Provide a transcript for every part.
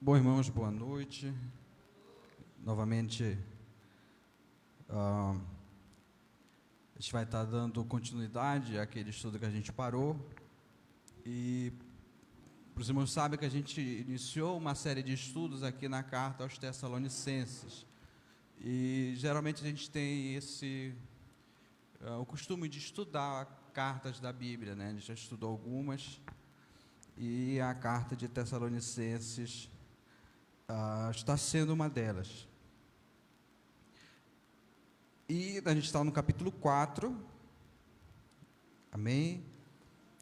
Bom, irmãos, boa noite. Novamente, a gente vai estar dando continuidade àquele estudo que a gente parou. E os irmãos sabem que a gente iniciou uma série de estudos aqui na carta aos Tessalonicenses. E geralmente a gente tem o costume de estudar cartas da Bíblia, né? A gente já estudou algumas. E a carta de Tessalonicenses está sendo uma delas. E a gente está no capítulo 4, amém?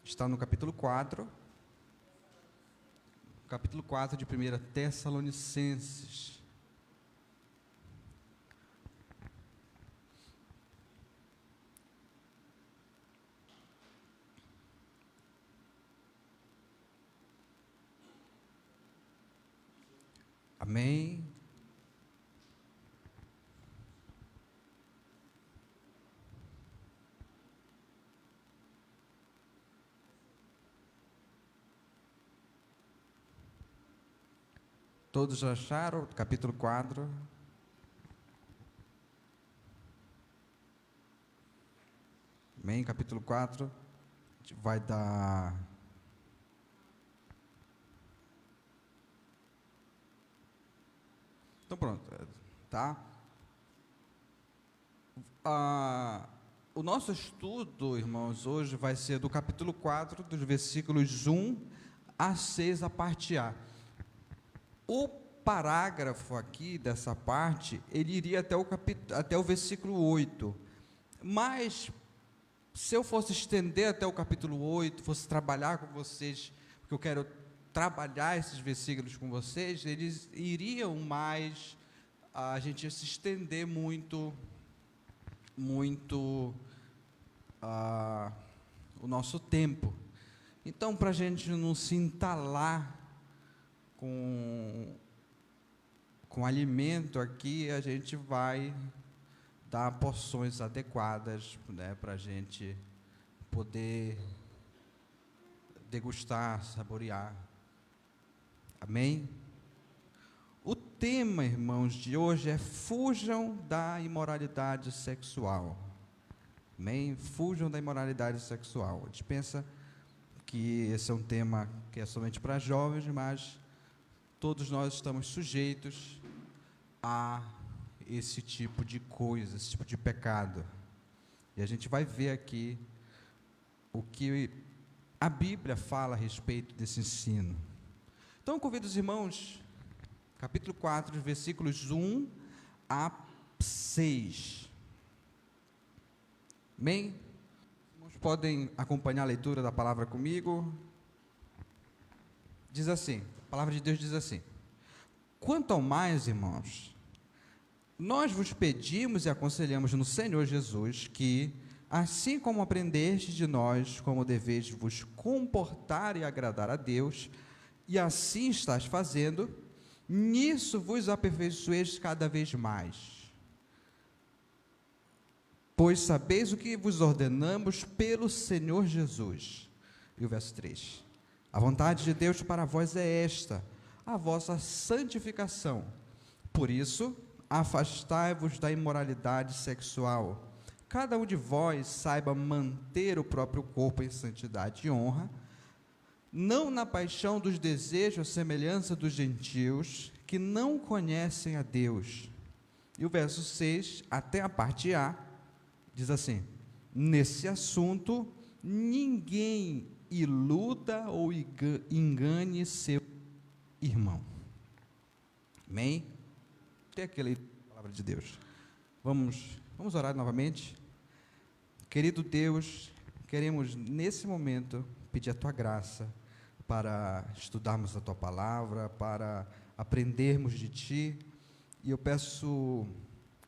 Está no capítulo 4 de 1 Tessalonicenses. Amém? Todos já acharam? Capítulo 4. Amém? Capítulo 4. A gente vai dar... Então pronto, tá? O nosso estudo, irmãos, hoje vai ser do capítulo 4, dos versículos 1 a 6, a parte A. O parágrafo aqui dessa parte, ele iria até o versículo 8, mas se eu fosse estender até o capítulo 8, fosse trabalhar com vocês, porque eu quero trabalhar esses versículos com vocês, eles iriam mais, a gente ia se estender muito o nosso tempo. Então, para a gente não se entalar com alimento aqui, a gente vai dar porções adequadas, né, para a gente poder degustar, saborear. Amém? O tema, irmãos, de hoje é fujam da imoralidade sexual. Amém? Fujam da imoralidade sexual. A gente pensa que esse é um tema que é somente para jovens, mas todos nós estamos sujeitos a esse tipo de coisa, esse tipo de pecado. E a gente vai ver aqui o que a Bíblia fala a respeito desse ensino. Então, eu convido os irmãos, capítulo 4, versículos 1 a 6. Amém? Os irmãos podem acompanhar a leitura da palavra comigo. Diz assim, a palavra de Deus diz assim: quanto ao mais, irmãos, nós vos pedimos e aconselhamos no Senhor Jesus que, assim como aprendestes de nós como deveis vos comportar e agradar a Deus, e assim estás fazendo, nisso vos aperfeiçoeis cada vez mais. Pois sabeis o que vos ordenamos pelo Senhor Jesus. E o verso 3. A vontade de Deus para vós é esta, a vossa santificação. Por isso, afastai-vos da imoralidade sexual. Cada um de vós saiba manter o próprio corpo em santidade e honra, não na paixão dos desejos, à semelhança dos gentios, que não conhecem a Deus. E o verso 6, até a parte A, diz assim: nesse assunto, ninguém iluda ou engane seu irmão. Amém? Tem aquela palavra de Deus. Vamos orar novamente. Querido Deus, queremos nesse momento pedir a Tua graça para estudarmos a Tua palavra, para aprendermos de Ti, e eu peço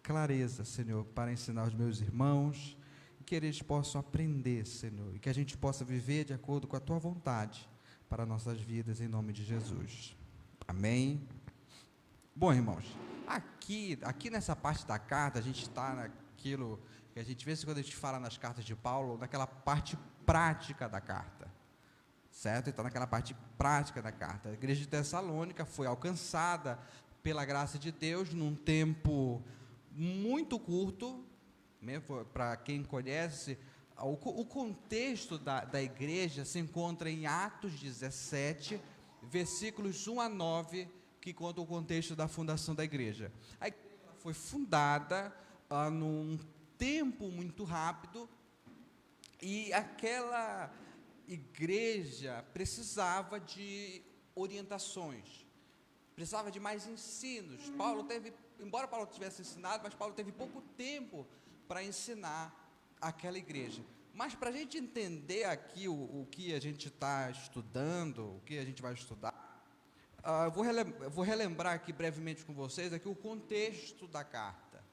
clareza, Senhor, para ensinar os meus irmãos, e que eles possam aprender, Senhor, e que a gente possa viver de acordo com a Tua vontade para nossas vidas, em nome de Jesus. Amém? Bom, irmãos, aqui nessa parte da carta, a gente está naquilo que a gente vê quando a gente fala nas cartas de Paulo, naquela parte prática da carta. certo? Então, naquela parte prática da carta. A igreja de Tessalônica foi alcançada pela graça de Deus num tempo muito curto. Para quem conhece, o contexto da igreja se encontra em Atos 17, versículos 1 a 9, que conta o contexto da fundação da igreja. A igreja foi fundada num tempo muito rápido, e aquela igreja precisava de orientações, precisava de mais ensinos. Embora Paulo tivesse ensinado, mas Paulo teve pouco tempo para ensinar aquela igreja. Mas para a gente entender aqui o que a gente está estudando, o que a gente vai estudar, eu vou relembrar aqui brevemente com vocês aqui o contexto da carta.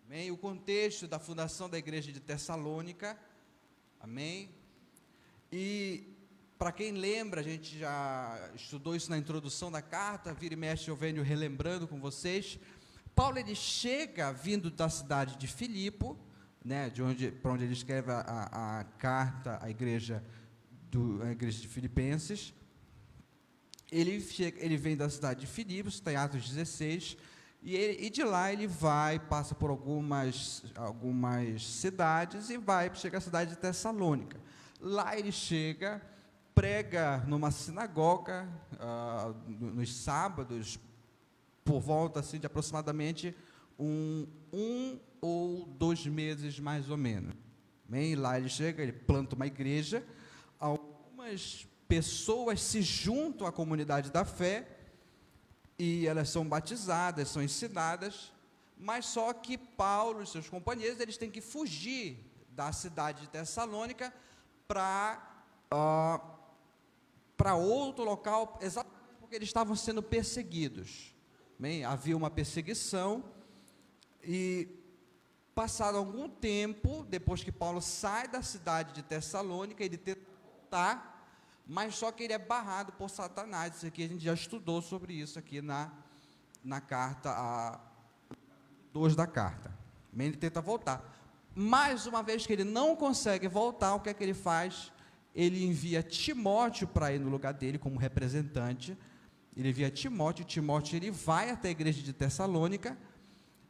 Amém? O contexto da fundação da igreja de Tessalônica. Amém? E para quem lembra, a gente já estudou isso na introdução da carta, vira e mexe eu venho relembrando com vocês. Paulo, ele chega vindo da cidade de Filipe, né, para onde ele escreve a carta à igreja de Filipenses. Ele vem da cidade de Filipe, está em Atos 16, e de lá ele passa por algumas cidades e chega à cidade de Tessalônica. Lá ele chega, prega numa sinagoga, nos sábados, por volta assim, de aproximadamente um ou 2 meses, mais ou menos. Bem, lá ele chega, ele planta uma igreja, algumas pessoas se juntam à comunidade da fé, e elas são batizadas, são ensinadas, mas só que Paulo e seus companheiros, eles têm que fugir da cidade de Tessalônica para outro local, exatamente porque eles estavam sendo perseguidos. Bem, havia uma perseguição, e passado algum tempo, depois que Paulo sai da cidade de Tessalônica, ele tenta voltar, mas só que ele é barrado por Satanás. Isso aqui a gente já estudou sobre isso aqui na carta 2 da carta. Ele tenta voltar. Mais uma vez que ele não consegue voltar, o que é que ele faz? Ele envia Timóteo para ir no lugar dele como representante. Ele envia Timóteo ele vai até a igreja de Tessalônica,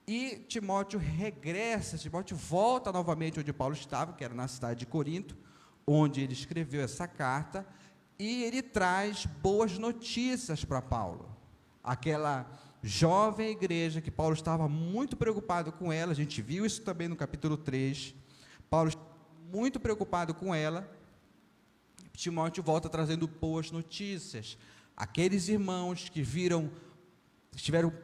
e Timóteo regressa, Timóteo volta novamente onde Paulo estava, que era na cidade de Corinto, onde ele escreveu essa carta, e ele traz boas notícias para Paulo. Aquela jovem igreja que Paulo estava muito preocupado com ela, a gente viu isso também no capítulo 3, Paulo estava muito preocupado com ela, Timóteo volta trazendo boas notícias. Aqueles irmãos que estiveram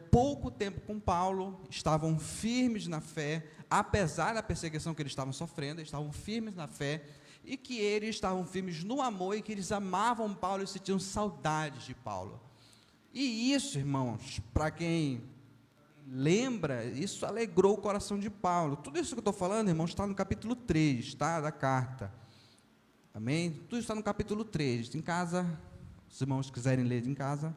pouco tempo com Paulo, estavam firmes na fé, apesar da perseguição que eles estavam sofrendo, eles estavam firmes na fé, e que eles estavam firmes no amor, e que eles amavam Paulo e sentiam saudades de Paulo. E isso, irmãos, para quem lembra, isso alegrou o coração de Paulo. Tudo isso que eu estou falando, irmãos, está no capítulo 3, tá, da carta. Amém? Tudo está no capítulo 3, em casa, os irmãos quiserem ler em casa.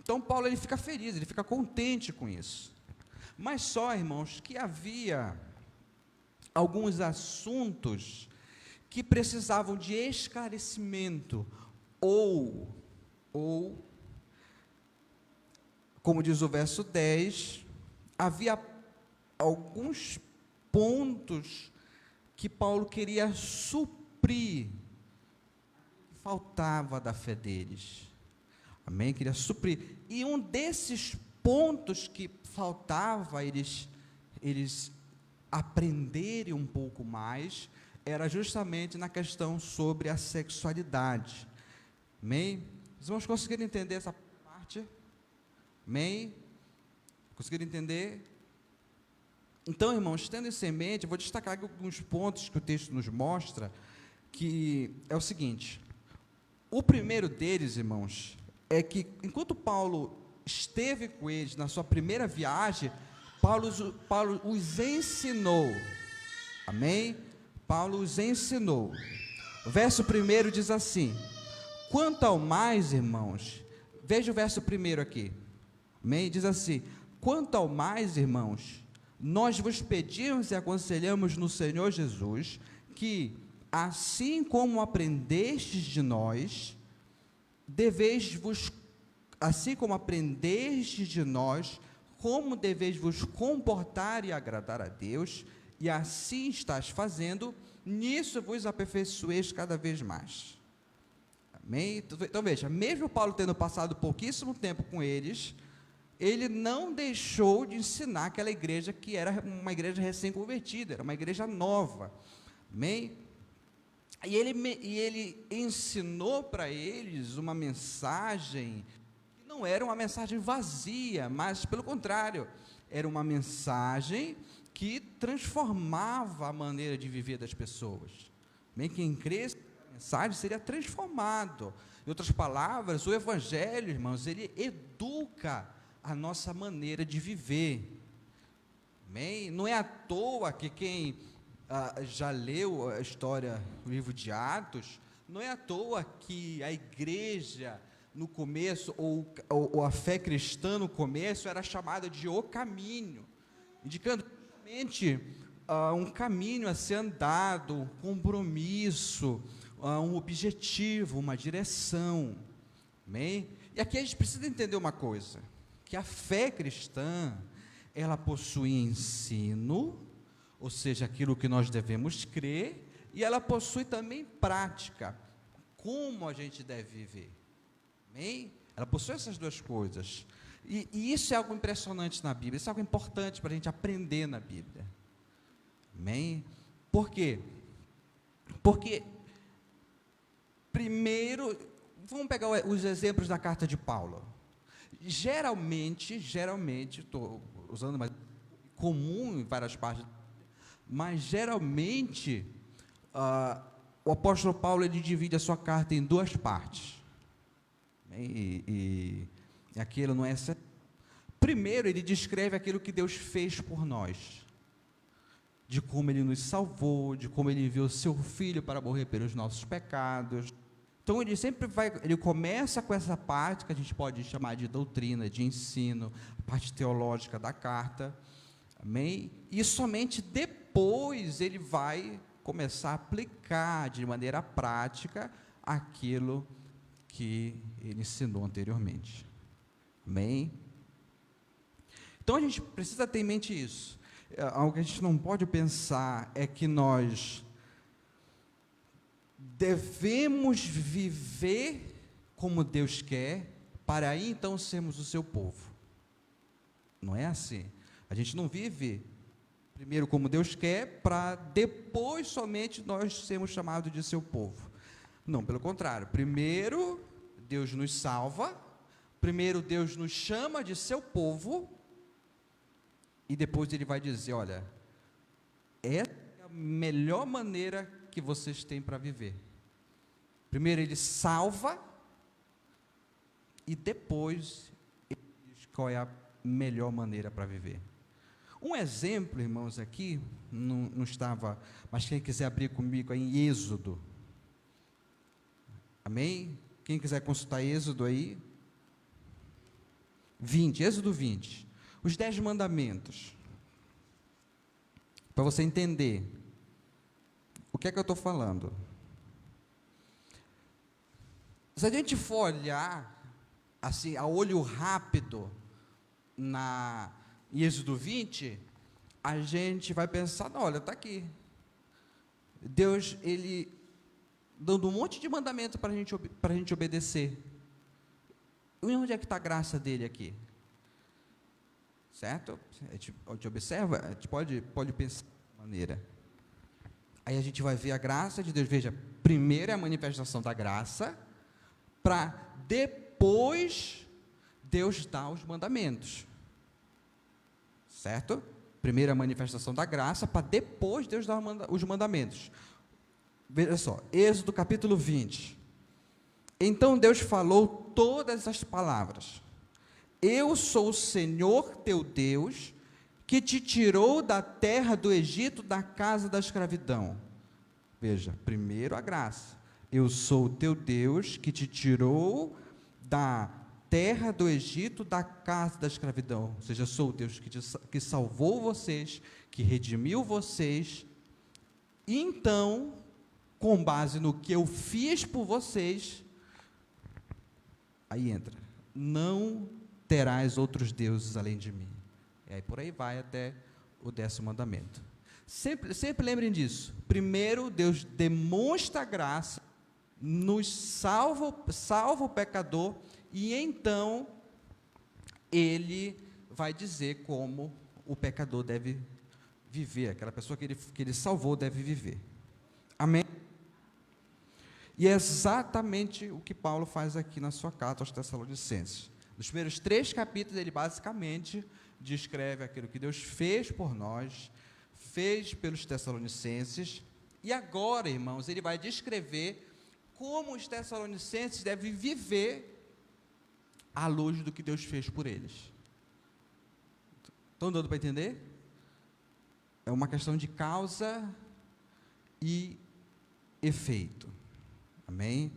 Então Paulo, ele fica feliz, ele fica contente com isso. Mas só, irmãos, que havia alguns assuntos que precisavam de esclarecimento, ou como diz o verso 10, havia alguns pontos que Paulo queria suprir, que faltava da fé deles. Amém? Queria suprir. E um desses pontos que faltava eles aprenderem um pouco mais, era justamente na questão sobre a sexualidade. Amém? Os irmãos conseguiram entender essa parte? Amém? Conseguiram entender? Então, irmãos, tendo isso em mente, eu vou destacar alguns pontos que o texto nos mostra, que é o seguinte: o primeiro deles, irmãos, é que enquanto Paulo esteve com eles na sua primeira viagem, Paulo os ensinou. Amém? Paulo os ensinou. O verso 1 diz assim: quanto ao mais, irmãos, veja o verso 1 aqui. Amém? Diz assim: quanto ao mais, irmãos, nós vos pedimos e aconselhamos no Senhor Jesus que, assim como aprendestes de nós, como deveis vos comportar e agradar a Deus, e assim estás fazendo, nisso vos aperfeiçoeis cada vez mais. Amém? Então veja, mesmo Paulo tendo passado pouquíssimo tempo com eles, ele não deixou de ensinar aquela igreja que era uma igreja recém-convertida, era uma igreja nova. Amém? E ele ensinou para eles uma mensagem que não era uma mensagem vazia, mas pelo contrário, era uma mensagem que transformava a maneira de viver das pessoas. Amém? Quem cresce na mensagem seria transformado. Em outras palavras, o evangelho, irmãos, ele educa a nossa maneira de viver. Amém? Não é à toa que quem já leu a história, o livro de Atos, não é à toa que a igreja no começo, ou a fé cristã no começo, era chamada de o caminho, indicando realmente um caminho a ser andado, um compromisso, um objetivo, uma direção. Amém? E aqui a gente precisa entender uma coisa, que a fé cristã, ela possui ensino, ou seja, aquilo que nós devemos crer, e ela possui também prática, como a gente deve viver. Amém? Ela possui essas duas coisas, e isso é algo impressionante na Bíblia, isso é algo importante para a gente aprender na Bíblia. Amém? Por quê? Porque, primeiro, vamos pegar os exemplos da carta de Paulo. Geralmente, estou usando mais comum em várias partes, mas geralmente, o apóstolo Paulo, ele divide a sua carta em duas partes, e aquilo não é certo. Primeiro, ele descreve aquilo que Deus fez por nós, de como ele nos salvou, de como ele enviou seu filho para morrer pelos nossos pecados. Então ele começa com essa parte que a gente pode chamar de doutrina, de ensino, a parte teológica da carta, amém? E somente depois ele vai começar a aplicar de maneira prática aquilo que ele ensinou anteriormente, amém? Então a gente precisa ter em mente isso. Algo que a gente não pode pensar é que nós devemos viver como Deus quer, para aí então sermos o seu povo. Não é assim. A gente não vive primeiro como Deus quer, para depois somente nós sermos chamados de seu povo. Não, pelo contrário. Primeiro Deus nos salva, primeiro Deus nos chama de seu povo, e depois ele vai dizer, olha, essa é a melhor maneira que vocês têm para viver. Primeiro ele salva, e depois ele diz qual é a melhor maneira para viver. Um exemplo, irmãos, aqui, não estava, mas quem quiser abrir comigo é em Êxodo, amém? Quem quiser consultar Êxodo aí, 20, Êxodo 20, os 10 mandamentos, para você entender o que é que eu estou falando. Se a gente for olhar, assim, a olho rápido, em Êxodo 20, a gente vai pensar, não, olha, está aqui, Deus, ele dando um monte de mandamento para a gente obedecer. E onde é que está a graça dele aqui? Certo? A gente observa, a gente pode pensar de maneira. Aí a gente vai ver a graça de Deus. Veja, primeiro é a manifestação da graça, para depois Deus dar os mandamentos. Certo? Primeiro a manifestação da graça, para depois Deus dar os mandamentos. Veja só, Êxodo capítulo 20. Então Deus falou todas essas palavras. Eu sou o Senhor teu Deus, que te tirou da terra do Egito, da casa da escravidão. Veja, primeiro a graça. Eu sou o teu Deus, que te tirou da terra do Egito, da casa da escravidão. Ou seja, sou o Deus que salvou vocês, que redimiu vocês. Então, com base no que eu fiz por vocês, aí entra, não terás outros deuses além de mim. E aí por aí vai até o 10º mandamento. Sempre lembrem disso. Primeiro, Deus demonstra a graça, nos salva o pecador, e então Ele vai dizer como o pecador deve viver, aquela pessoa que ele salvou deve viver. Amém? E é exatamente o que Paulo faz aqui na sua carta aos Tessalonicenses. Nos primeiros 3 capítulos, ele basicamente descreve aquilo que Deus fez por nós, fez pelos Tessalonicenses, e agora, irmãos, ele vai descrever como os Tessalonicenses devem viver à luz do que Deus fez por eles. Estão dando para entender? É uma questão de causa e efeito. Amém?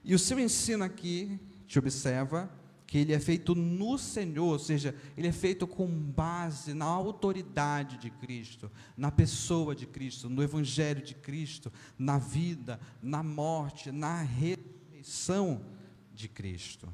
E o seu ensino aqui, te observa, que ele é feito no Senhor, ou seja, ele é feito com base na autoridade de Cristo, na pessoa de Cristo, no Evangelho de Cristo, na vida, na morte, na ressurreição de Cristo.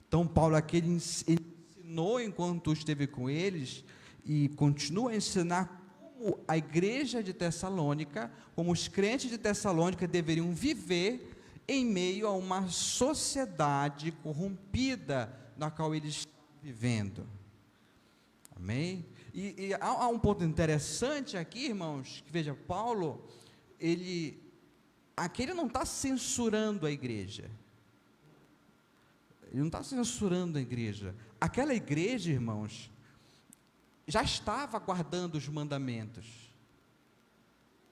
Então, Paulo aqui ele ensinou enquanto esteve com eles, e continua a ensinar como a igreja de Tessalônica, como os crentes de Tessalônica deveriam viver em meio a uma sociedade corrompida na qual eles estão vivendo. Amém? E há um ponto interessante aqui, irmãos, que veja, Paulo, aqui ele não está censurando a igreja. Ele não está censurando a igreja. Aquela igreja, irmãos, já estava guardando os mandamentos.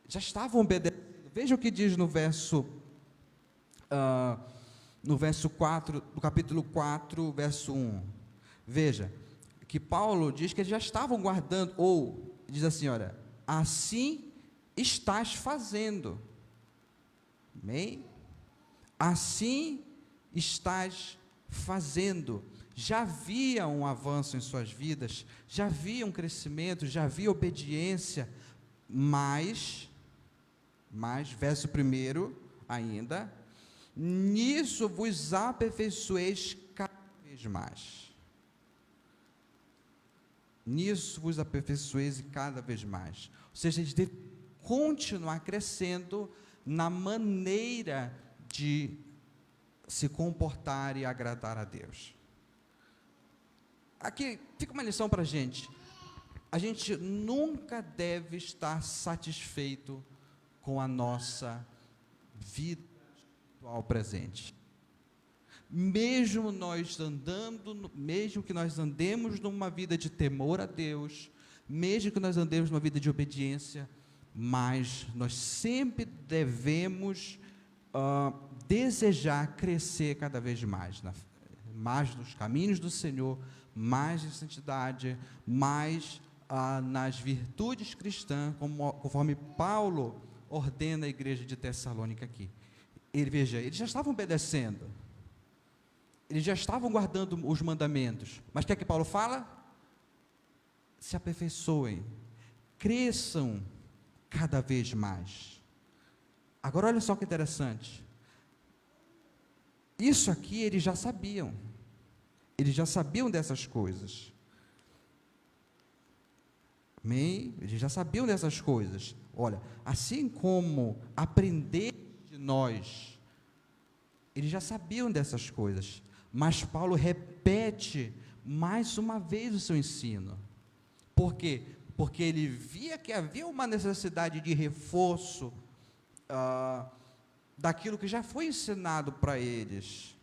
Já estavam obedecendo. Veja o que diz no verso 4, no capítulo 4, verso 1. Veja, que Paulo diz que eles já estavam guardando, ou diz assim, olha, assim estás fazendo. Amém? Assim estás fazendo. Já havia um avanço em suas vidas, já havia um crescimento, já havia obediência, mas, verso 1 ainda, nisso vos aperfeiçoeis cada vez mais. Nisso vos aperfeiçoeis cada vez mais. Ou seja, eles devem continuar crescendo na maneira de se comportar e agradar a Deus. Aqui fica uma lição para a gente nunca deve estar satisfeito com a nossa vida espiritual presente. Mesmo que nós andemos numa vida de temor a Deus, mesmo que nós andemos numa vida de obediência, mas nós sempre devemos desejar crescer cada vez mais, mais nos caminhos do Senhor, mais em santidade, mais nas virtudes cristãs, conforme Paulo ordena a igreja de Tessalônica aqui. Veja, eles já estavam obedecendo, eles já estavam guardando os mandamentos, mas o que é que Paulo fala? Se aperfeiçoem, cresçam cada vez mais. Agora olha só que interessante, isso aqui eles já sabiam dessas coisas, amém? Eles já sabiam dessas coisas. Olha, assim como aprender de nós, eles já sabiam dessas coisas, mas Paulo repete mais uma vez o seu ensino. Por quê? Porque ele via que havia uma necessidade de reforço daquilo que já foi ensinado para eles,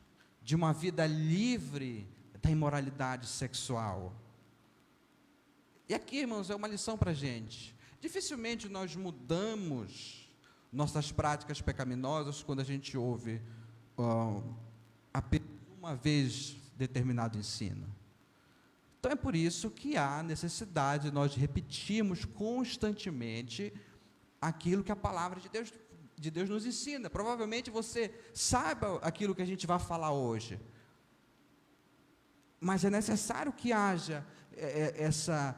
de uma vida livre da imoralidade sexual. E aqui, irmãos, é uma lição para a gente. Dificilmente nós mudamos nossas práticas pecaminosas quando a gente ouve apenas uma vez determinado ensino. Então é por isso que há necessidade de nós repetirmos constantemente aquilo que a palavra de Deus nos ensina. Provavelmente você saiba aquilo que a gente vai falar hoje, mas é necessário que haja essa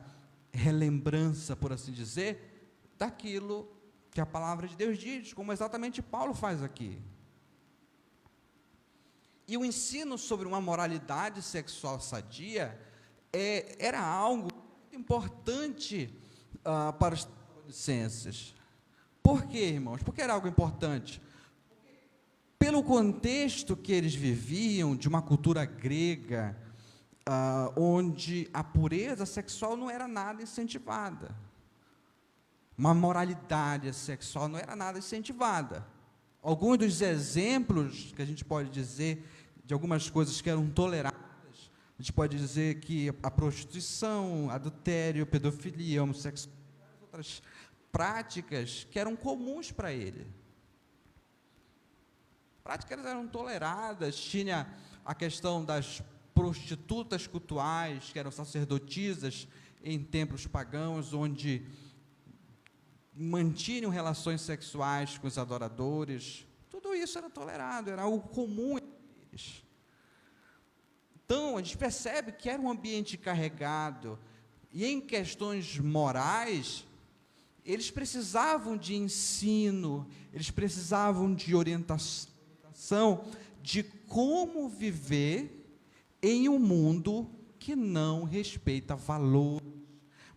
relembrança, por assim dizer, daquilo que a palavra de Deus diz, como exatamente Paulo faz aqui. E o ensino sobre uma moralidade sexual sadia era algo importante para os adolescentes. Por quê, irmãos? Porque era algo importante. Pelo contexto que eles viviam, de uma cultura grega, onde a pureza sexual não era nada incentivada. Uma moralidade sexual não era nada incentivada. Alguns dos exemplos que a gente pode dizer de algumas coisas que eram toleradas, a gente pode dizer que a prostituição, adultério, pedofilia, homossexualidade, outras práticas que eram comuns para ele. Práticas eram toleradas, tinha a questão das prostitutas cultuais, que eram sacerdotisas em templos pagãos, onde mantinham relações sexuais com os adoradores. Tudo isso era tolerado, era algo comum entre eles. Então, a gente percebe que era um ambiente carregado, e em questões morais, eles precisavam de ensino, eles precisavam de orientação de como viver em um mundo que não respeita valores,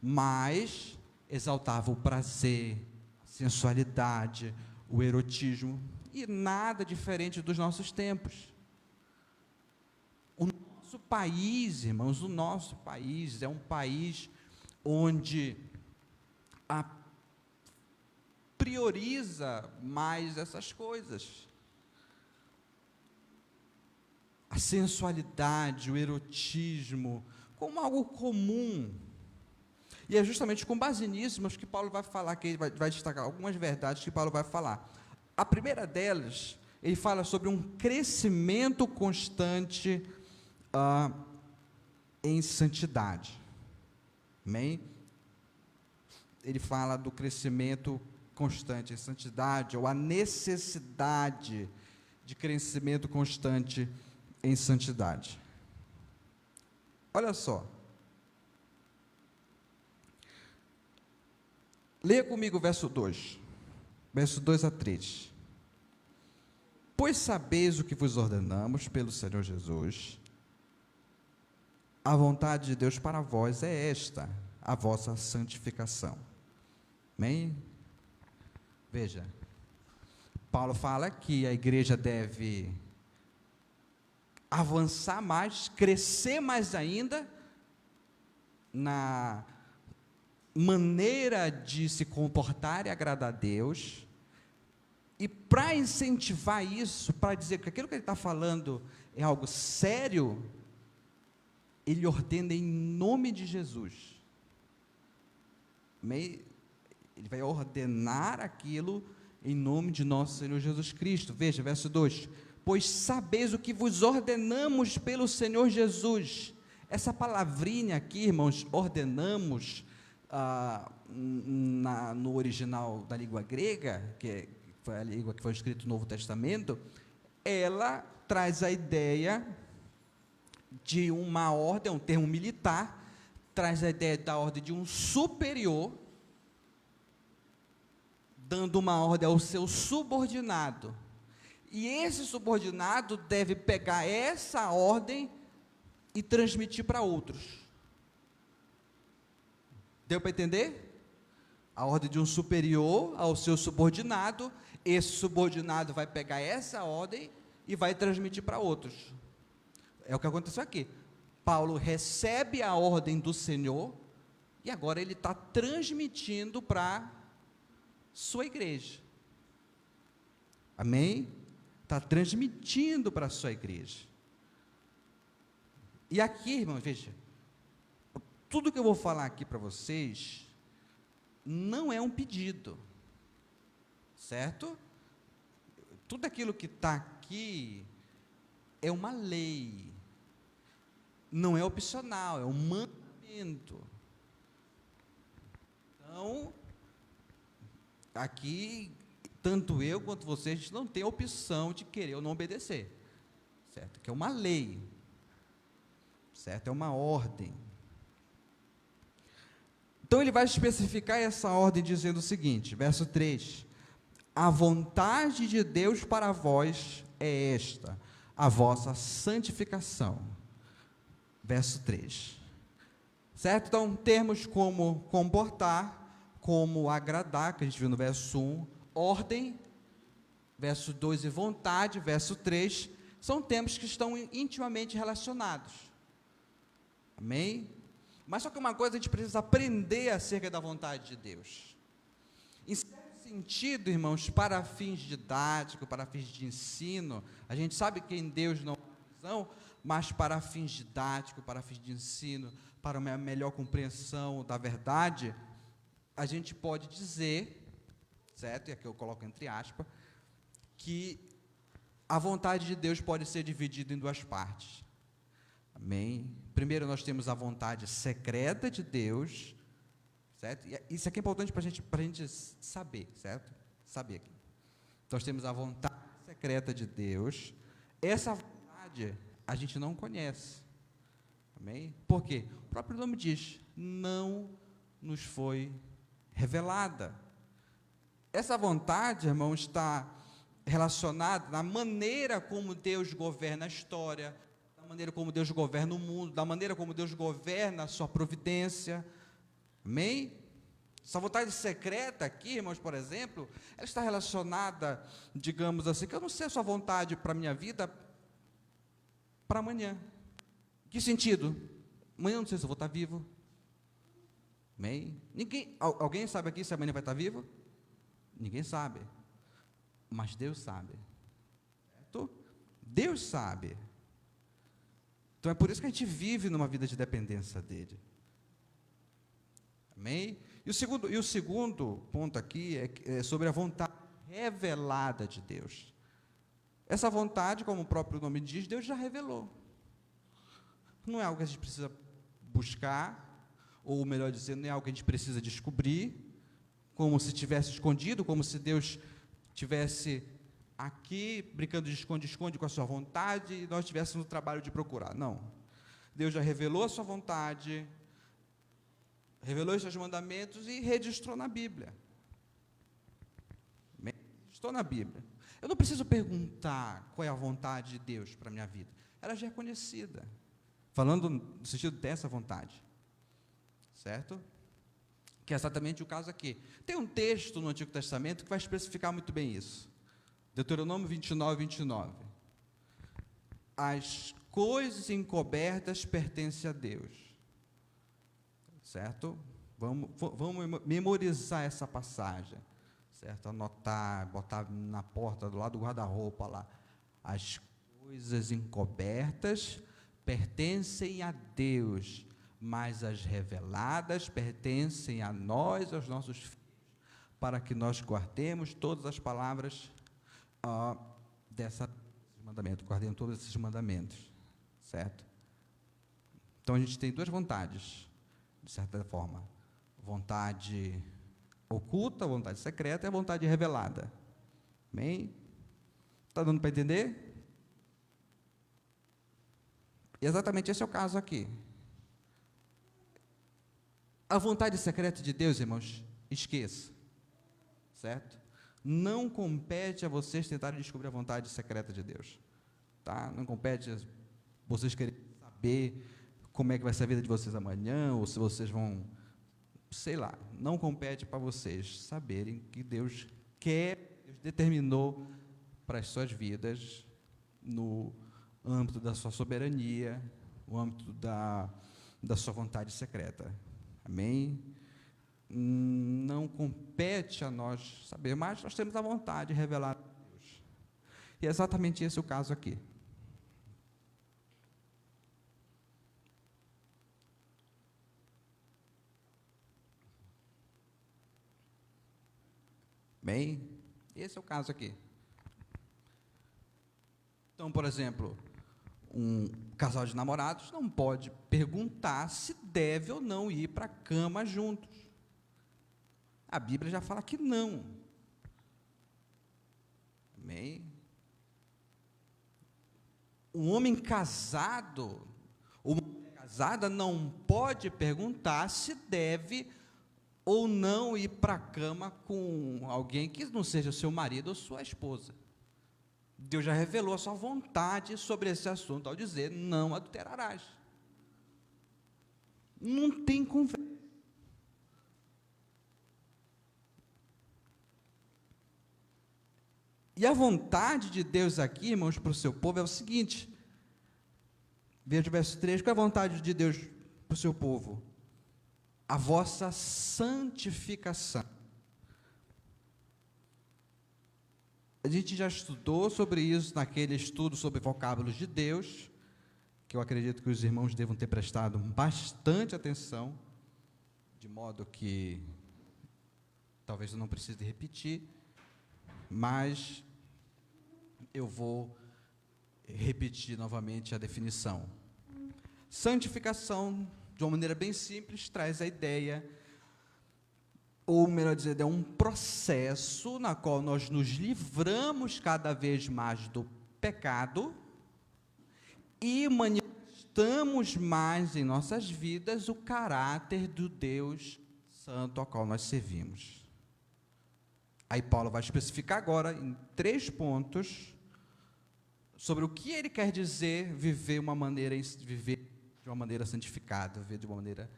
mas exaltava o prazer, a sensualidade, o erotismo, e nada diferente dos nossos tempos. O nosso país, irmãos, o nosso país é um país onde prioriza mais essas coisas. A sensualidade, o erotismo, como algo comum. E é justamente com base nisso, mas que Paulo vai falar, que ele vai destacar algumas verdades que Paulo vai falar. A primeira delas, ele fala sobre um crescimento constante em santidade. Amém? Ele fala do crescimento constante em santidade, ou a necessidade de crescimento constante em santidade. Olha só. Leia comigo o verso 2. Verso 2 a 3. Pois sabeis o que vos ordenamos pelo Senhor Jesus, a vontade de Deus para vós é esta, a vossa santificação. Amém? Veja, Paulo fala que a igreja deve avançar mais, crescer mais ainda na maneira de se comportar e agradar a Deus, e para incentivar isso, para dizer que aquilo que ele está falando é algo sério, ele ordena em nome de Jesus. Ele vai ordenar aquilo em nome de nosso Senhor Jesus Cristo. Veja, verso 2: pois sabeis o que vos ordenamos pelo Senhor Jesus. Essa palavrinha aqui, irmãos, ordenamos, no original da língua grega, que foi a língua que foi escrita no Novo Testamento, ela traz a ideia de uma ordem, um termo militar, traz a ideia da ordem de um superior, dando uma ordem ao seu subordinado, e esse subordinado deve pegar essa ordem e transmitir para outros. Deu para entender? A ordem de um superior ao seu subordinado, esse subordinado vai pegar essa ordem e vai transmitir para outros. É o que aconteceu aqui. Paulo recebe a ordem do Senhor e agora ele está transmitindo para sua igreja. Amém? Está transmitindo para a sua igreja. E aqui, irmão, veja, tudo que eu vou falar aqui para vocês não é um pedido, certo? Tudo aquilo que está aqui é uma lei, não é opcional, é um mandamento. Então, aqui, tanto eu quanto vocês, a gente não tem a opção de querer ou não obedecer, certo? Que é uma lei, certo? É uma ordem. Então ele vai especificar essa ordem dizendo o seguinte, verso 3: a vontade de Deus para vós é esta, a vossa santificação. Verso 3. Certo? Então, termos como comportar, como agradar, que a gente viu no verso 1, ordem, verso 2 e vontade, verso 3, são termos que estão intimamente relacionados. Amém? Mas só que uma coisa a gente precisa aprender acerca da vontade de Deus. Em certo sentido, irmãos, para fins didáticos, para fins de ensino, a gente sabe que em Deus não há visão, mas para fins didáticos, para fins de ensino, para uma melhor compreensão da verdade, a gente pode dizer, certo? E aqui eu coloco entre aspas, que a vontade de Deus pode ser dividida em duas partes. Amém? Primeiro nós temos a vontade secreta de Deus, certo? E isso aqui é importante para a gente saber, certo? Saber aqui. Então, nós temos a vontade secreta de Deus. Essa vontade a gente não conhece. Amém? Por quê? O próprio nome diz, não nos foi revelada. Essa vontade, irmão, está relacionada na maneira como Deus governa a história, da maneira como Deus governa o mundo, da maneira como Deus governa a sua providência. Amém? Essa vontade secreta aqui, irmãos, por exemplo, ela está relacionada, digamos assim, que eu não sei a sua vontade para a minha vida para amanhã. Que sentido? Amanhã eu não sei se eu vou estar vivo. Amém? Alguém sabe aqui se amanhã vai estar vivo? Ninguém sabe. Mas Deus sabe. Certo? Deus sabe. Então é por isso que a gente vive numa vida de dependência dele. Amém? E o segundo ponto aqui é sobre a vontade revelada de Deus. Essa vontade, como o próprio nome diz, Deus já revelou. Não é algo que a gente precisa buscar, ou melhor dizendo, não é algo que a gente precisa descobrir, como se tivesse escondido, como se Deus tivesse aqui, brincando de esconde-esconde com a sua vontade, e nós estivéssemos no trabalho de procurar. Não. Deus já revelou a sua vontade, revelou os seus mandamentos e registrou na Bíblia. Estou na Bíblia. Eu não preciso perguntar qual é a vontade de Deus para a minha vida. Ela já é conhecida. Falando no sentido dessa vontade. Certo? Que é exatamente o caso aqui. Tem um texto no Antigo Testamento que vai especificar muito bem isso. Deuteronômio 29:29. As coisas encobertas pertencem a Deus. Certo? Vamos memorizar essa passagem. Certo? Anotar, botar na porta do lado do guarda-roupa lá. As coisas encobertas pertencem a Deus, mas as reveladas pertencem a nós, aos nossos filhos, para que nós guardemos todas as palavras desse mandamento, guardemos todos esses mandamentos, certo? Então, a gente tem duas vontades, de certa forma, vontade oculta, vontade secreta e a vontade revelada, amém? Está dando para entender? E exatamente esse é o caso aqui. A vontade secreta de Deus, irmãos, esqueça, certo? Não compete a vocês tentarem descobrir a vontade secreta de Deus, tá? Não compete a vocês quererem saber como é que vai ser a vida de vocês amanhã, ou se vocês vão, sei lá, não compete para vocês saberem que Deus quer, Deus determinou para as suas vidas, no âmbito da sua soberania, no âmbito da sua vontade secreta. Amém? Não compete a nós saber, mas nós temos a vontade de revelar a Deus. E é exatamente esse o caso aqui. Bem, esse é o caso aqui. Então, por exemplo, um casal de namorados não pode perguntar se deve ou não ir para a cama juntos. A Bíblia já fala que não. Amém? Um homem casado, uma mulher casada não pode perguntar se deve ou não ir para a cama com alguém que não seja seu marido ou sua esposa. Deus já revelou a sua vontade sobre esse assunto ao dizer: não adulterarás. Não tem conversa. E a vontade de Deus aqui, irmãos, para o seu povo é o seguinte, veja o verso 3, qual é a vontade de Deus para o seu povo? A vossa santificação. A gente já estudou sobre isso naquele estudo sobre vocábulos de Deus, que eu acredito que os irmãos devam ter prestado bastante atenção, de modo que talvez eu não precise repetir, mas eu vou repetir novamente a definição. Santificação, de uma maneira bem simples, traz a ideia, ou melhor dizer, é um processo na qual nós nos livramos cada vez mais do pecado e manifestamos mais em nossas vidas o caráter do Deus Santo ao qual nós servimos. Aí Paulo vai especificar agora em 3 pontos sobre o que ele quer dizer viver de uma maneira santificada, viver de uma maneira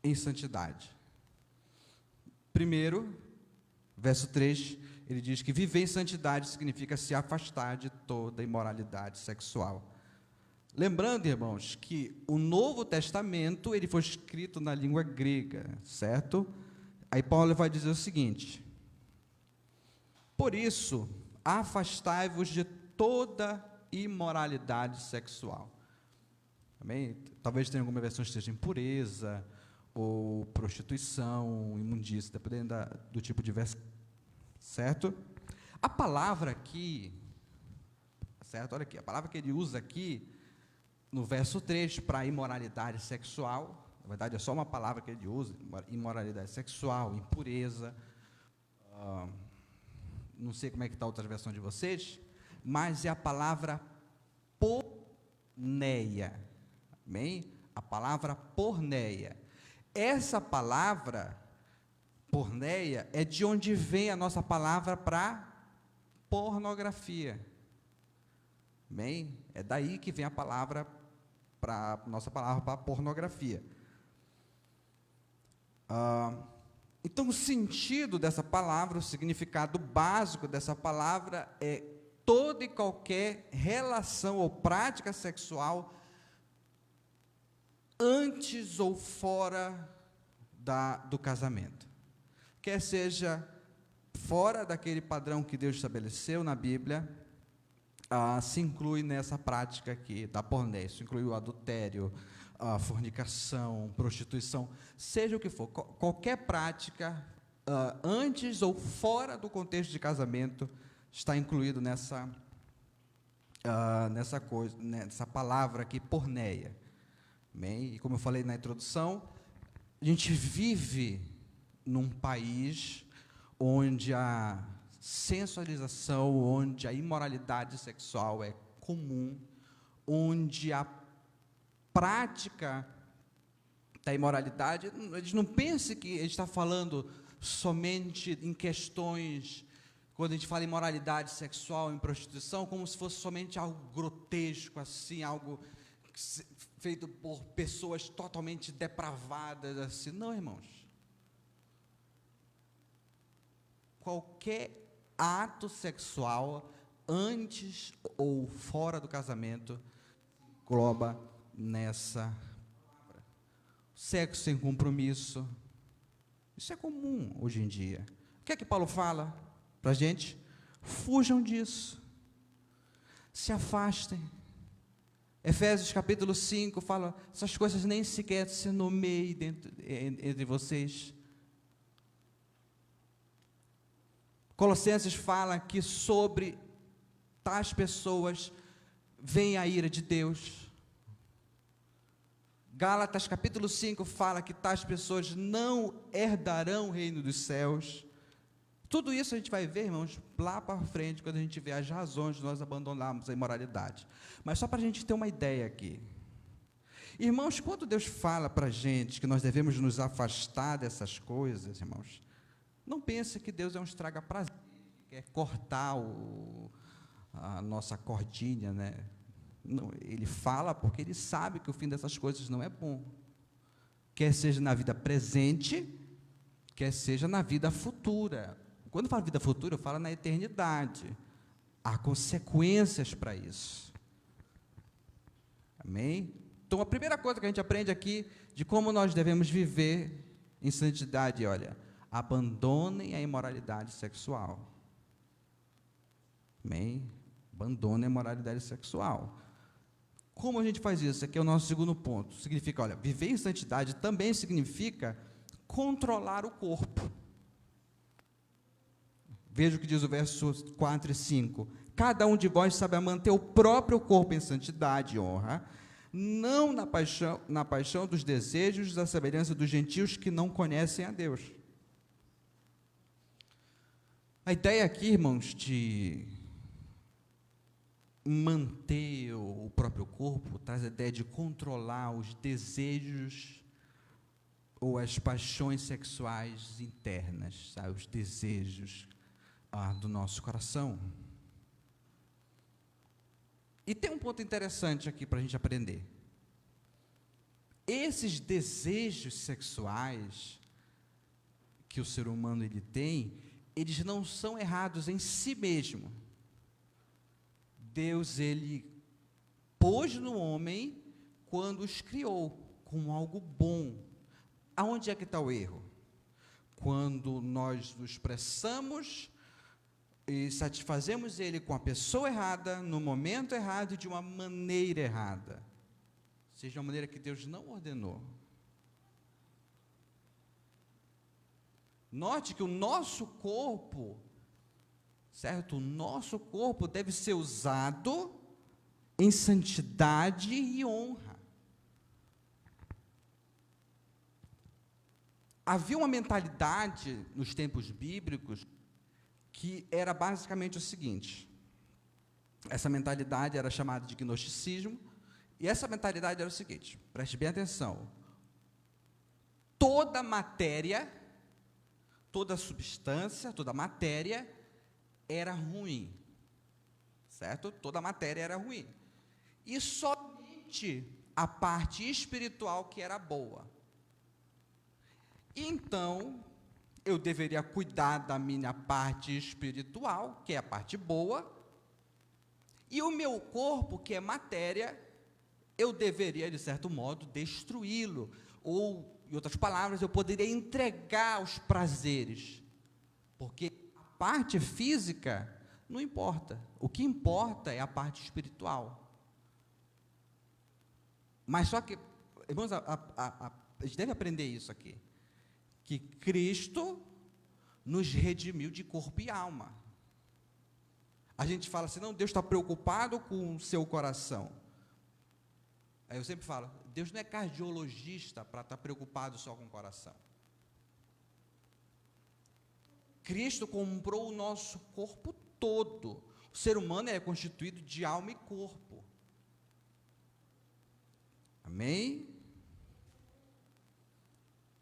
em santidade. Primeiro, verso 3, ele diz que viver em santidade significa se afastar de toda imoralidade sexual. Lembrando, irmãos, que o Novo Testamento ele foi escrito na língua grega, certo? Aí Paulo vai dizer o seguinte: por isso, afastai-vos de toda imoralidade sexual. Amém? Talvez tenha alguma versão que esteja impureza, ou prostituição, imundícia, dependendo do tipo de versão. Certo? A palavra aqui, certo? Olha aqui, a palavra que ele usa aqui, no verso 3, para imoralidade sexual, na verdade é só uma palavra que ele usa, imoralidade sexual, impureza, não sei como é que está a outra versão de vocês, mas é a palavra porneia, amém? A palavra porneia. Essa palavra, porneia, é de onde vem a nossa palavra para pornografia, amém? É daí que vem a palavra, nossa palavra para pornografia. Então, o sentido dessa palavra, o significado básico dessa palavra é toda e qualquer relação ou prática sexual antes ou fora do casamento. Quer seja fora daquele padrão que Deus estabeleceu na Bíblia, se inclui nessa prática aqui da porneia, isso inclui o adultério, a fornicação, prostituição, seja o que for, qualquer prática antes ou fora do contexto de casamento está incluído nessa palavra aqui, porneia. Bem, e como eu falei na introdução, a gente vive num país onde a sensualização, onde a imoralidade sexual é comum, onde a prática da imoralidade, a gente não pense que a gente está falando somente em questões, quando a gente fala em imoralidade sexual, em prostituição, como se fosse somente algo grotesco, assim, algo feito por pessoas totalmente depravadas, assim. Não, irmãos. Qualquer ato sexual, antes ou fora do casamento, engloba nessa palavra. Sexo sem compromisso, isso é comum hoje em dia. O que é que Paulo fala para a gente? Fujam disso, se afastem. Efésios capítulo 5 fala, essas coisas nem sequer se nomeiem entre vocês. Colossenses fala que sobre tais pessoas vem a ira de Deus. Gálatas capítulo 5 fala que tais pessoas não herdarão o reino dos céus. Tudo isso a gente vai ver, irmãos, lá para frente, quando a gente vê as razões de nós abandonarmos a imoralidade. Mas só para a gente ter uma ideia aqui. Irmãos, quando Deus fala para a gente que nós devemos nos afastar dessas coisas, irmãos, não pense que Deus é um estraga-prazer, quer cortar a nossa cordinha, né? Não, ele fala porque ele sabe que o fim dessas coisas não é bom, quer seja na vida presente, quer seja na vida futura. Quando eu falo vida futura, eu falo na eternidade. Há consequências para isso. Amém? Então, a primeira coisa que a gente aprende aqui de como nós devemos viver em santidade, olha, abandonem a imoralidade sexual. Amém? Abandonem a imoralidade sexual. Como a gente faz isso? Esse aqui é o nosso segundo ponto. Significa, olha, viver em santidade também significa controlar o corpo. Veja o que diz o verso 4 e 5. Cada um de vós sabe manter o próprio corpo em santidade e honra, não na paixão dos desejos da semelhança dos gentios que não conhecem a Deus. A ideia aqui, irmãos, de manter o próprio corpo, traz a ideia de controlar os desejos ou as paixões sexuais internas, sabe? Os desejos do nosso coração. E tem um ponto interessante aqui para a gente aprender. Esses desejos sexuais que o ser humano ele tem, eles não são errados em si mesmo. Deus, ele pôs no homem quando os criou como algo bom. Aonde é que está o erro? Quando nós nos expressamos e satisfazemos ele com a pessoa errada, no momento errado e de uma maneira errada, seja uma maneira que Deus não ordenou. Note que o nosso corpo, certo? O nosso corpo deve ser usado em santidade e honra. Havia uma mentalidade nos tempos bíblicos que era basicamente o seguinte: essa mentalidade era chamada de gnosticismo, e essa mentalidade era o seguinte, preste bem atenção: toda matéria, toda substância, toda matéria era ruim, certo? Toda matéria era ruim, e somente a parte espiritual que era boa. Então, eu deveria cuidar da minha parte espiritual, que é a parte boa, e o meu corpo, que é matéria, eu deveria, de certo modo, destruí-lo, ou, em outras palavras, eu poderia entregar os prazeres, porque a parte física não importa, o que importa é a parte espiritual. Mas só que, irmãos, a gente deve aprender isso aqui, que Cristo nos redimiu de corpo e alma. A gente fala assim, não, Deus está preocupado com o seu coração. Aí eu sempre falo, Deus não é cardiologista para estar preocupado só com o coração. Cristo comprou o nosso corpo todo. O ser humano é constituído de alma e corpo. Amém?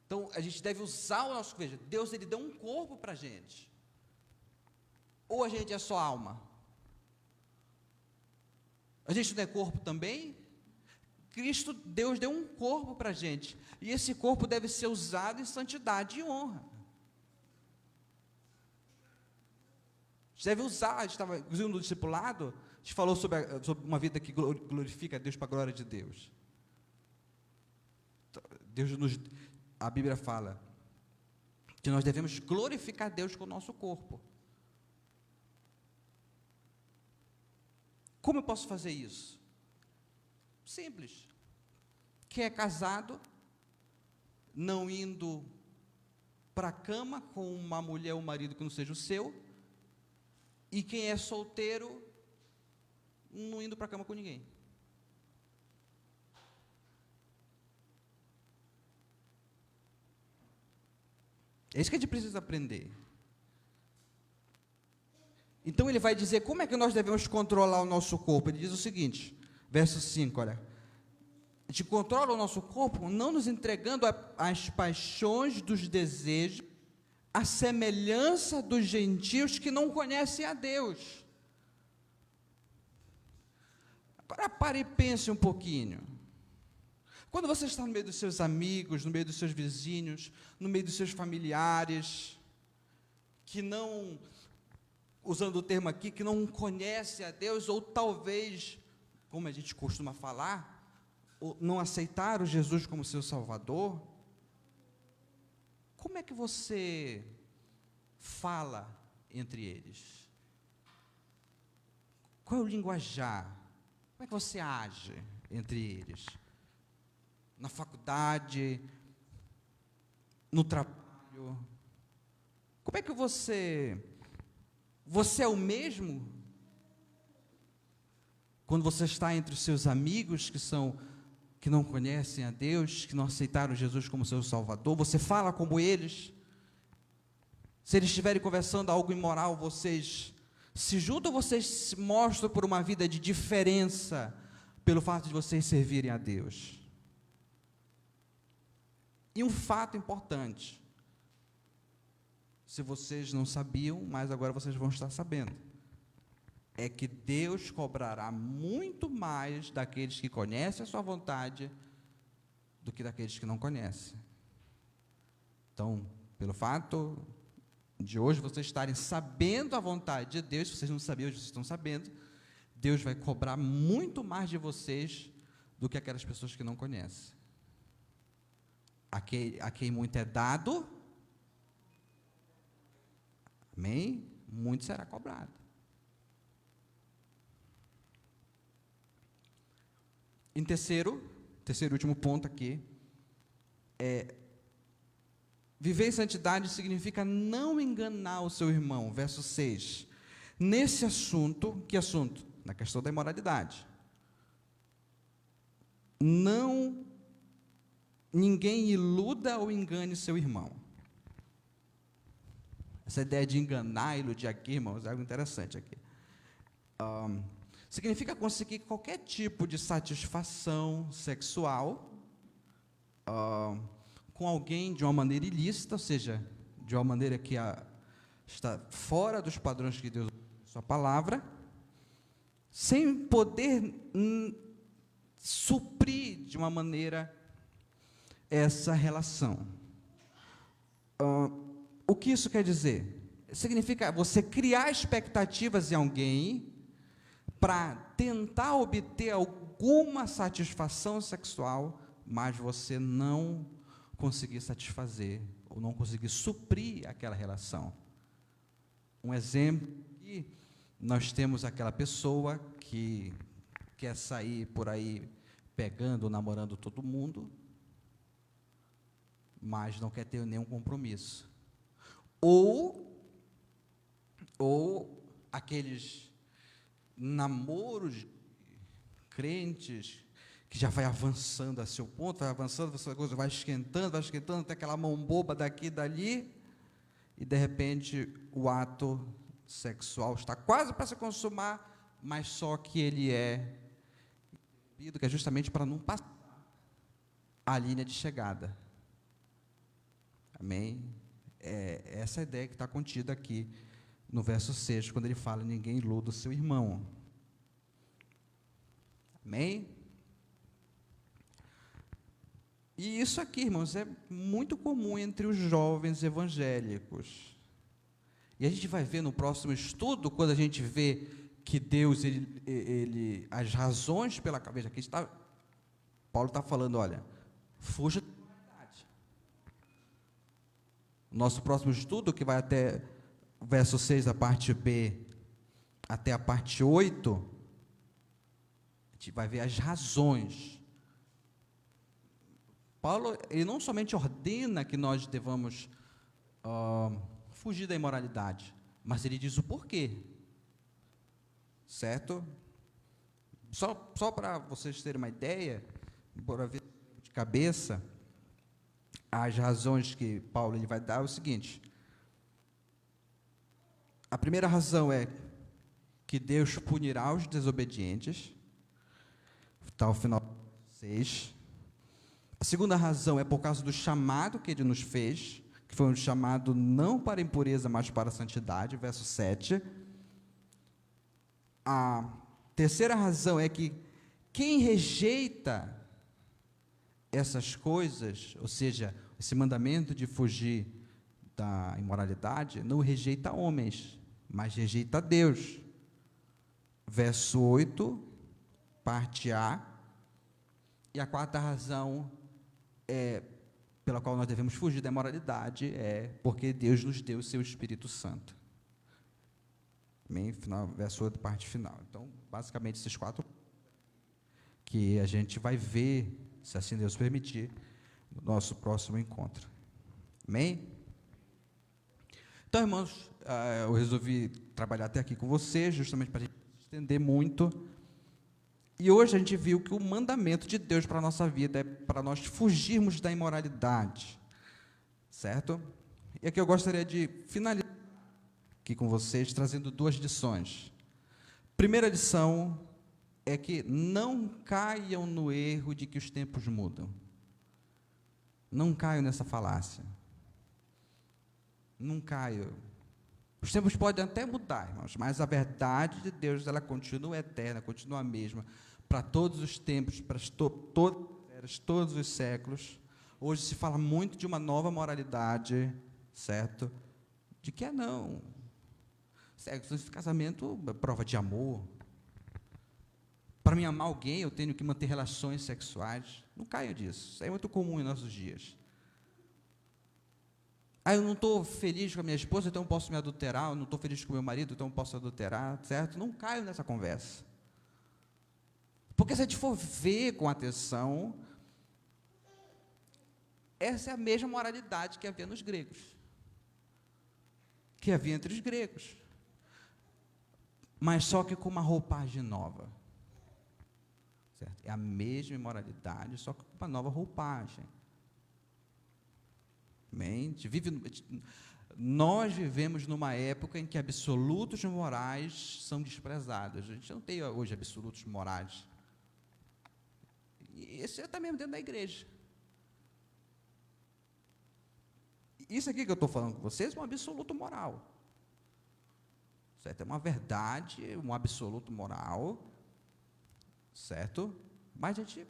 Então, a gente deve usar o nosso... Veja, Deus, ele deu um corpo para a gente. Ou a gente é só alma? A gente não é corpo também? Cristo, Deus deu um corpo para a gente. E esse corpo deve ser usado em santidade e honra. A gente deve usar, a gente estava, inclusive no discipulado, a gente falou sobre uma vida que glorifica a Deus para a glória de Deus. A Bíblia fala que nós devemos glorificar Deus com o nosso corpo. Como eu posso fazer isso? Simples. Quem é casado, não indo para a cama com uma mulher ou um marido que não seja o seu, e quem é solteiro, não indo para a cama com ninguém. É isso que a gente precisa aprender. Então ele vai dizer como é que nós devemos controlar o nosso corpo. Ele diz o seguinte, verso 5, olha: A gente controla o nosso corpo não nos entregando às paixões dos desejos, à semelhança dos gentios que não conhecem a Deus. Agora pare e pense um pouquinho. Quando você está no meio dos seus amigos, no meio dos seus vizinhos, no meio dos seus familiares, que não, usando o termo aqui, que não conhece a Deus, ou talvez, como a gente costuma falar, não aceitaram Jesus como seu Salvador, como é que você fala entre eles? Qual é o linguajar? Como é que você age entre eles? Na faculdade, no trabalho? Como é que você é o mesmo quando você está entre os seus amigos que não conhecem a Deus, que não aceitaram Jesus como seu Salvador? Você fala como eles? Se eles estiverem conversando algo imoral, vocês se juntam ou vocês se mostram por uma vida de diferença, pelo fato de vocês servirem a Deus? E um fato importante, se vocês não sabiam, mas agora vocês vão estar sabendo, é que Deus cobrará muito mais daqueles que conhecem a sua vontade do que daqueles que não conhecem. Então, pelo fato de hoje vocês estarem sabendo a vontade de Deus, se vocês não sabiam, hoje vocês estão sabendo, Deus vai cobrar muito mais de vocês do que aquelas pessoas que não conhecem. A quem muito é dado, amém? Muito será cobrado. Em terceiro e último ponto aqui, viver em santidade significa não enganar o seu irmão. Verso 6. Nesse assunto, que assunto? Na questão da imoralidade. Ninguém iluda ou engane seu irmão. Essa ideia de enganar, iludir aqui, irmãos, é algo interessante aqui. Significa conseguir qualquer tipo de satisfação sexual com alguém de uma maneira ilícita, ou seja, de uma maneira que está fora dos padrões que Deus sua palavra, sem poder suprir de uma maneira essa relação. O que isso quer dizer? Significa você criar expectativas em alguém para tentar obter alguma satisfação sexual, mas você não conseguir satisfazer, ou não conseguir suprir aquela relação. Um exemplo, que nós temos aquela pessoa que quer sair por aí pegando, namorando todo mundo, mas não quer ter nenhum compromisso. Ou aqueles namoros crentes que já vai avançando a seu ponto, vai avançando, essa coisa vai esquentando, até aquela mão boba daqui e dali, e de repente o ato sexual está quase para se consumar, mas só que ele que é justamente para não passar a linha de chegada. Amém? Essa é a ideia que está contida aqui no verso 6, quando ele fala: ninguém iluda o seu irmão. Amém? E isso aqui, irmãos, é muito comum entre os jovens evangélicos. E a gente vai ver no próximo estudo, quando a gente vê que Deus, as razões pela cabeça, aqui está, Paulo está falando, olha, fuja da imoralidade. Nosso próximo estudo, que vai até o verso 6, a parte B, até a parte 8, a gente vai ver as razões. Paulo, ele não somente ordena que nós devamos fugir da imoralidade, mas ele diz o porquê. Certo? Só para vocês terem uma ideia, bora ver de cabeça, as razões que Paulo ele vai dar é o seguinte. A primeira razão é que Deus punirá os desobedientes, está ao final 6. A segunda razão é por causa do chamado que ele nos fez, que foi um chamado não para a impureza, mas para a santidade, verso 7. A terceira razão é que quem rejeita essas coisas, ou seja, esse mandamento de fugir da imoralidade, não rejeita homens, mas rejeita Deus. Verso 8, parte A. E a quarta razão pela qual nós devemos fugir da imoralidade é porque Deus nos deu o seu Espírito Santo. Amém? Final, verso 8, parte final. Então, basicamente, esses quatro que a gente vai ver, se assim Deus permitir, no nosso próximo encontro. Amém? Então, irmãos, eu resolvi trabalhar até aqui com vocês, justamente para a gente estender muito. E hoje a gente viu que o mandamento de Deus para a nossa vida é para nós fugirmos da imoralidade, certo? E aqui eu gostaria de finalizar aqui com vocês, trazendo duas lições. Primeira lição é que não caiam no erro de que os tempos mudam. Não caiam nessa falácia. Não caiam. Os tempos podem até mudar, irmãos, mas a verdade de Deus, ela continua eterna, continua a mesma, para todos os tempos, para todos os séculos. Hoje se fala muito de uma nova moralidade, certo? De que não. Sexo, casamento é prova de amor. Para mim amar alguém, eu tenho que manter relações sexuais. Não caia disso, isso é muito comum em nossos dias. Eu não estou feliz com a minha esposa, então eu posso me adulterar. Eu não estou feliz com o meu marido, então eu posso adulterar, certo? Não caio nessa conversa. Porque se a gente for ver com atenção, essa é a mesma moralidade que havia nos gregos. Que havia entre os gregos. Mas só que com uma roupagem nova. Certo? É a mesma imoralidade, só que com uma nova roupagem. Amém? Nós vivemos numa época em que absolutos morais são desprezados. A gente não tem hoje absolutos morais. E isso está mesmo dentro da igreja. Isso aqui que eu estou falando com vocês é um absoluto moral. Certo? É uma verdade, um absoluto moral. Certo? Mas a gente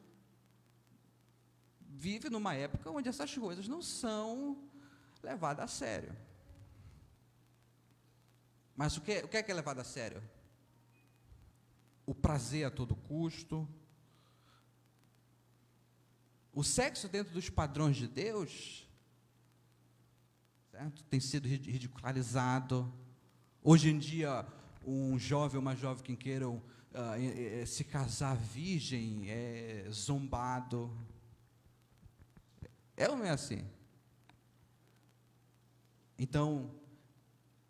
vive numa época onde essas coisas não são levadas a sério. Mas o que é levado a sério? O prazer a todo custo. O sexo dentro dos padrões de Deus, certo? Tem sido ridicularizado. Hoje em dia, um jovem ou uma jovem que queiram se casar virgem é zombado. É ou não é assim? Então,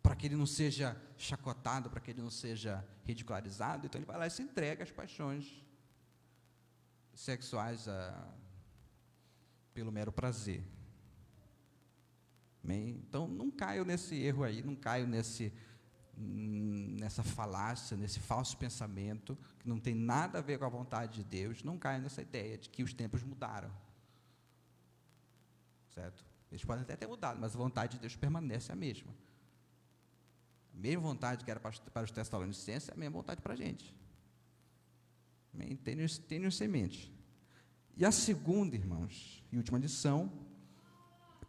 para que ele não seja chacotado, para que ele não seja ridicularizado, então ele vai lá e se entrega às paixões sexuais pelo mero prazer. Amém? Então, não caio nesse erro aí, não caio nessa falácia, nesse falso pensamento, que não tem nada a ver com a vontade de Deus, não caio nessa ideia de que os tempos mudaram. Certo? Eles podem até ter mudado, mas a vontade de Deus permanece a mesma. A mesma vontade que era para os Tessalonicenses, é a mesma vontade para a gente. Tenham isso em mente. E a segunda, irmãos, e última lição,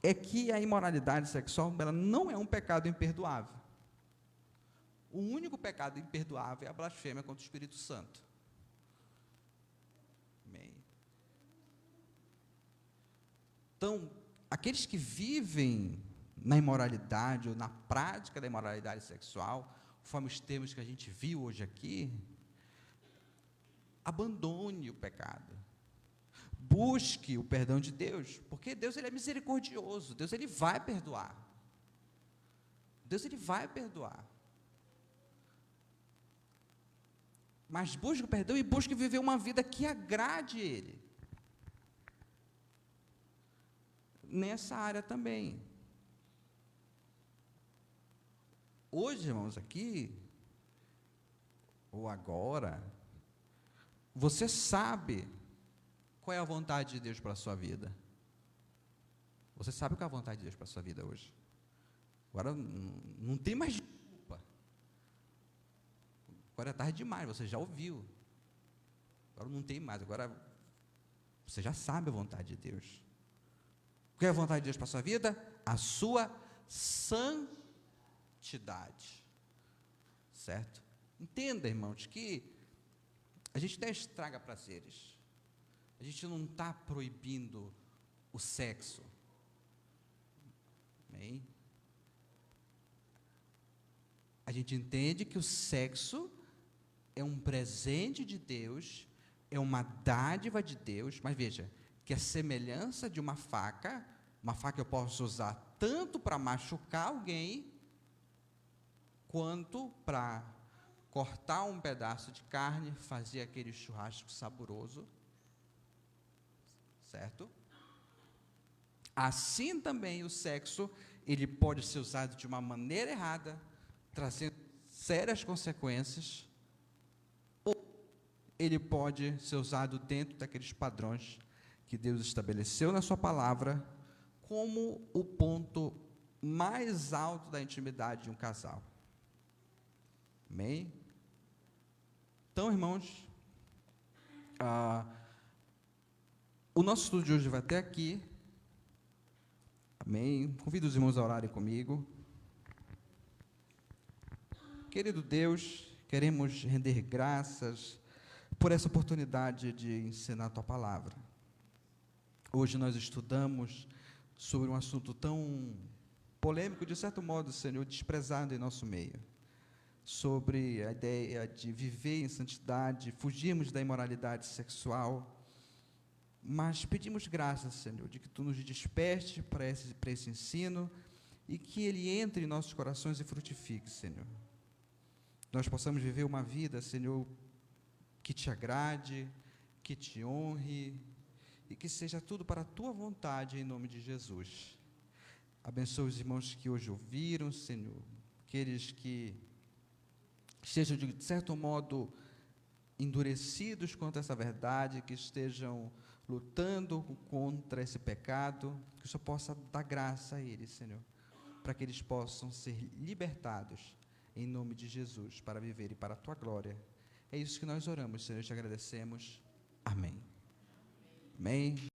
é que a imoralidade sexual, ela não é um pecado imperdoável. O único pecado imperdoável é a blasfêmia contra o Espírito Santo. Amém. Então, aqueles que vivem na imoralidade ou na prática da imoralidade sexual, conforme os termos que a gente viu hoje aqui, abandone o pecado. Busque o perdão de Deus, porque Deus ele é misericordioso, Deus ele vai perdoar. Deus ele vai perdoar. Mas busque o perdão e busque viver uma vida que agrade Ele. Nessa área também. Hoje, irmãos, aqui, ou agora, você sabe Qual é a vontade de Deus para a sua vida? Você sabe qual é a vontade de Deus para a sua vida hoje? Agora não tem mais desculpa. Agora é tarde demais, você já ouviu. Agora não tem mais, agora você já sabe a vontade de Deus. Qual é a vontade de Deus para a sua vida? A sua santidade. Certo? Entenda, irmãos, que a gente não estraga prazeres. A gente não está proibindo o sexo. Amém? A gente entende que o sexo é um presente de Deus, é uma dádiva de Deus, mas veja, que a semelhança de uma faca eu posso usar tanto para machucar alguém, quanto para cortar um pedaço de carne, fazer aquele churrasco saboroso, certo? Assim também o sexo, ele pode ser usado de uma maneira errada, trazendo sérias consequências, ou ele pode ser usado dentro daqueles padrões que Deus estabeleceu na sua palavra, como o ponto mais alto da intimidade de um casal. Amém? Então, irmãos, o nosso estudo de hoje vai até aqui. Amém? Convido os irmãos a orarem comigo. Querido Deus, queremos render graças por essa oportunidade de ensinar a Tua palavra. Hoje nós estudamos sobre um assunto tão polêmico, de certo modo, Senhor, desprezado em nosso meio. Sobre a ideia de viver em santidade, fugirmos da imoralidade sexual, mas pedimos graças, Senhor, de que Tu nos desperte para esse ensino e que ele entre em nossos corações e frutifique, Senhor. Nós possamos viver uma vida, Senhor, que Te agrade, que Te honre e que seja tudo para a Tua vontade, em nome de Jesus. Abençoe os irmãos que hoje ouviram, Senhor, aqueles que estejam, de certo modo, endurecidos contra essa verdade, que estejam lutando contra esse pecado, que o Senhor possa dar graça a eles, Senhor, para que eles possam ser libertados, em nome de Jesus, para viverem para a Tua glória. É isso que nós oramos, Senhor, te agradecemos. Amém. Amém.